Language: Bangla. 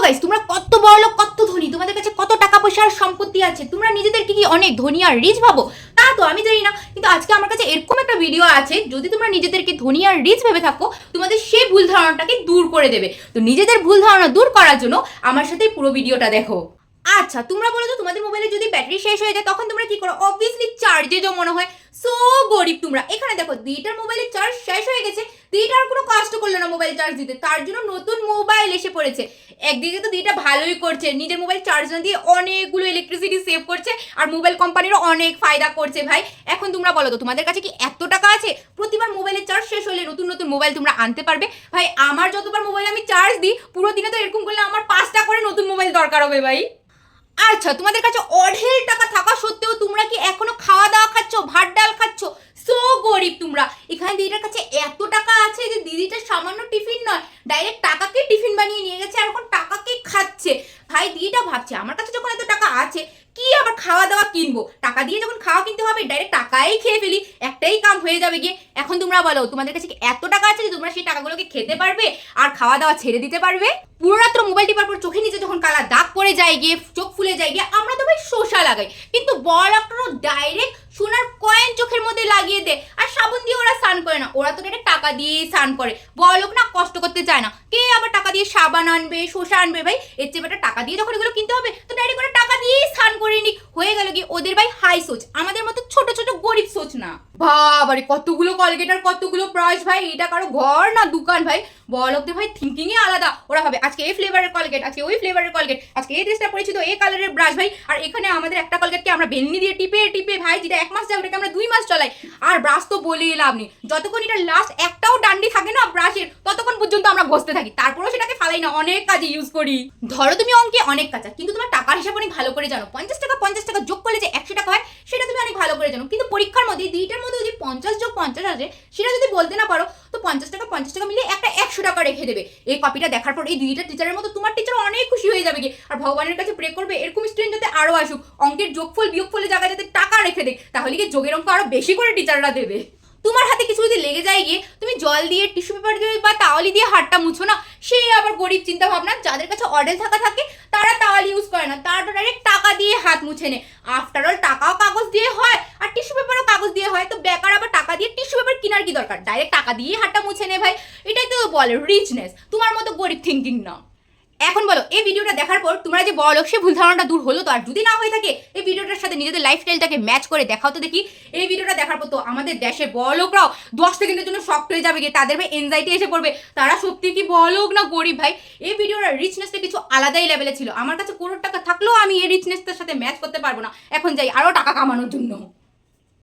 গাইস, তোমরা কত বড় লোক, কত ধনী, তোমাদের কাছে কত টাকা পয়সার সম্পত্তি আছে, তোমরা নিজেদেরকে কি অনেক ধনী আর রিচ ভাবো? তা তো আমি জানি না, কিন্তু আজকে আমার কাছে এরকম একটা ভিডিও আছে, যদি তোমরা নিজেদেরকে ধনী আর রিচ ভেবে থাকো, তোমাদের সেই ভুল ধারণাটাকে দূর করে দেবে। তো নিজেদের ভুল ধারণা দূর করার জন্য আমার সাথে পুরো ভিডিওটা দেখো। আচ্ছা, তোমরা বলো তো, তোমাদের মোবাইলে যদি ব্যাটারি শেষ হয়ে যায় তখন তোমরা কি করো? অবভিয়াসলি চার্জে জমানো হয়। সো গরিব তোমরা। এখানে দেখো, দিদিটার মোবাইলের চার্জ শেষ হয়ে গেছে, দিদিটা আর কোনো কষ্ট করলো না মোবাইল চার্জ দিতে, তার জন্য নতুন মোবাইল এসে পড়েছে। একদিকে তো দিদিটা ভালোই করছে, নিজের মোবাইল চার্জ না দিয়ে অনেকগুলো ইলেকট্রিসিটি সেভ করছে, আর মোবাইল কোম্পানিরও অনেক ফায়দা করছে ভাই। এখন তোমরা বলো তো, তোমাদের কাছে কি এত টাকা আছে প্রতিবার মোবাইলের চার্জ শেষ হলে নতুন নতুন মোবাইল তোমরা আনতে পারবে? ভাই, আমার যতবার মোবাইল আমি চার্জ দিই পুরো দিনে, তো এরকম করলে আমার 5টা করে নতুন মোবাইল দরকার হবে ভাই। আচ্ছা, তোমাদের কাছে অঢেল টাকা থাকা সত্ত্বেও তোমরা কি এখনো খাওয়া দাওয়া খাচ্ছ, ভাত ডাল খাচ্ছ? সো গরিব তোমরা। এখানে দিদিটার কাছে এত টাকা আছে যে দিদিটা সামান্য টিফিন নয়, ডাইরেক্ট টাকাকে টিফিন বানিয়ে নিয়ে গেছে, আর এখন টাকাকে খাচ্ছে। ভাই, দিদিটা ভাবছে আমার কাছে যখন এত টাকা আছে, কি আবার খাওয়া দাওয়া কিনবো, টাকা দিয়ে যখন খাওয়া কিনতে হবে ডাইরেক্ট টাকাই খেয়ে ফেলি, একটাই কাম হয়ে যাবে গিয়ে। এখন তোমরা বলো, তোমাদের কাছে কি এত টাকা আছে যে তোমরা সেই টাকাগুলোকে খেতে পারবে আর খাওয়া দাওয়া ছেড়ে দিতে পারবে? পুরো রাত্র মোবাইল টিপার পর চোখে নিচে যখন কালা দাগ পড়ে যায় গিয়ে, চোখ ফুলে যায় গিয়ে, আমরা তো ভাই শোষা লাগাই, কিন্তু বড়লোকরা ডাইরেক্ট সোনার কয়েন চোখের মধ্যে লাগিয়ে দেয়, আর সাবুন দিয়ে ওরা স্নান করে না, ওরা তো ডাইরেক্ট টাকা দিয়েই স্নান করে। বড়লোক না কষ্ট করতে চায় না, কে আবার টাকা দিয়ে সাবান আনবে, শোষা আনবে? ভাই, এর চেয়ে বেটা টাকা দিয়ে যখন এগুলো কিনতে হবে তো ডাইরেক্ট ওরা টাকা দিয়েই স্নান করে নি, হয়ে গেল কি ওদের ভাই হাই সোচ, আমাদের মতো ছোট ছোট গরিব সোচ না। বাবারে, কতগুলো কলগেট আর কতগুলো ব্রাশ ভাই, এটা কারো ঘর না দোকান ভাই। বড়লোকদের ভাই থিঙ্কিংই আলাদা, ওরা ভাবে আজকে এই ফ্লেভারের কলগেট, আজকে ওই ফ্লেভারের কলগেট, আজকে এই ড্রেসটা পরেছি তো এই কালারের ব্রাশ ভাই, আর এখানে আমাদের একটা কলগেটকে আমরা বেলনি দিয়ে টিপে টিপে ভাই, যেটা 1 মাস যায় ওটাকে আমরা 2 মাস চলাই। আর ব্রাশ তো বলেই লাভ নেই, যতক্ষণ এটা লাস্ট একটাও ডান্ডি থাকে না ব্রাশের, ততক্ষণ পর্যন্ত আমরা ঘষতে থাকি, তারপরেও সেটাকে ফালাই না, অনেক কাজে ইউজ করি। ধরো তুমি অঙ্কে অনেক কাঁচা, কিন্তু তোমার টাকার হিসাব অনেক ভালো করে জানো, 50 টাকা যোগ করলে যে 100 টাকা হয় সেটা তুমি অনেক ভালো করে জানো, কিন্তু পরীক্ষার মধ্যে দিটার মধ্যে যদি 50 যোগ 50 আছে সেটা যদি বলতে না পারো, তো 50 টাকা মিলিয়ে একটা 100 টাকা রেখে দেবে। এই কপিটা দেখার পর এই দিদিটা টিচারের মতো তোমার টিচার অনেক খুশি হয়ে যাবে কি, আর ভগবানের কাছে প্রে করবে এরকম স্টুডেন্ট যাতে আরো আসুক, অঙ্কের যোগফল বিয়োগফলের জায়গায় যাতে টাকা রেখে দেয়, তাহলে কি যোগের অঙ্ক আরো বেশি করে টিচাররা দেবে। তোমার হাতে কিছু যদি লেগে যায় গিয়ে, তুমি জল দিয়ে, টিস্যু পেপার দিয়ে বা তাওয়ালি দিয়ে হাতটা মুছো না, সেই আবার গরিব চিন্তা ভাবনা। যাদের কাছে অর্ডার থাকে তারা তাওয়ালি ইউজ করে না, তারা ডাইরেক্ট টাকা দিয়ে হাত মুছে নেয়। আফটার অল টাকাও কাগজ দিয়ে হয় আর টিস্যু পেপারও কাগজ দিয়ে হয়, তো বেকার আবার টাকা দিয়ে টিস্যু পেপার কেনার কি দরকার, ডাইরেক্ট টাকা দিয়ে হাতটা মুছে নেয় ভাই। এটাই তো বলে রিচনেস, তোমার মতো গরিব থিঙ্কিং না। এখন বলো, এই ভিডিওটা দেখার পর তোমরা যে বড়লোক সে ভুল ধারণাটা দূর হলো তো? আর যদি না হয়ে থাকে, এই ভিডিওটার সাথে নিজেদের লাইফস্টাইলটাকে ম্যাচ করে দেখাও তো দেখি। এই ভিডিওটা দেখার পর তো আমাদের দেশের বড়লোকরাও 10 সেকেন্ডের জন্য শক্ট হয়ে যাবে গিয়ে, তাদের ভাই এনজাইটি এসে পড়বে, তারা সত্যি কি বড়লোক না গরিব ভাই। এই ভিডিওর রিচনেসটা কিছু আলাদাই লেভেলে ছিল, আমার কাছে কোনো টাকা থাকলেও আমি এই রিচনেসটার সাথে ম্যাচ করতে পারবো না। এখন যাই আরো টাকা কামানোর জন্য।